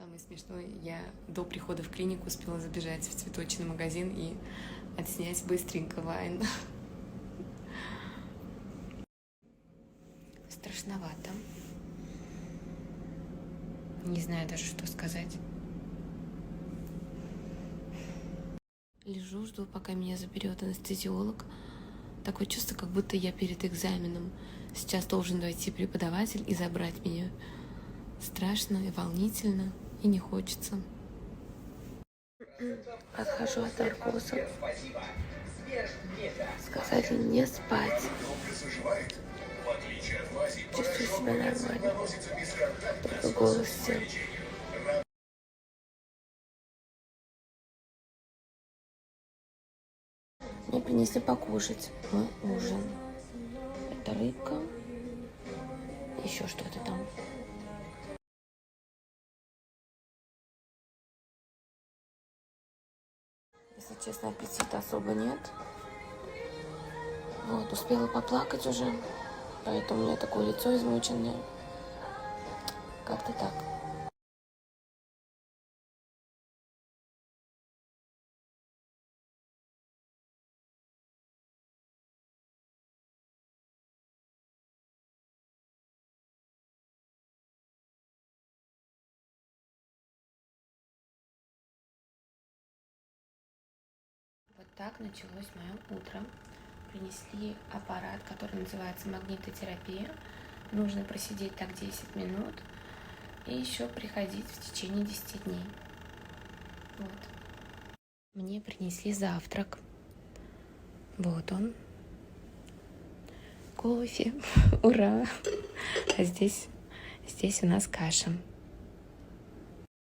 Самое смешное, я до прихода в клинику успела забежать в цветочный магазин и отснять быстренько вайн. Страшновато. Не знаю даже, что сказать. Лежу, жду, пока меня заберет анестезиолог. Такое чувство, как будто я перед экзаменом. Сейчас должен войти преподаватель и забрать меня. Страшно и волнительно, и не хочется. Отхожу от наркоза. Сказали не спать. Чувствую себя нормально. Только голос сел. Мне принесли покушать. Мой ужин. Это рыбка. Еще что-то там. Если честно, аппетита особо нет. Вот, успела поплакать уже. Поэтому у меня такое лицо измученное. Как-то так. Вот так началось мое утро. Принесли аппарат, который называется магнитотерапия. Нужно просидеть так 10 минут и еще приходить в течение 10 дней. Вот. Мне принесли завтрак. Вот он. Кофе. Ура! А здесь у нас каша.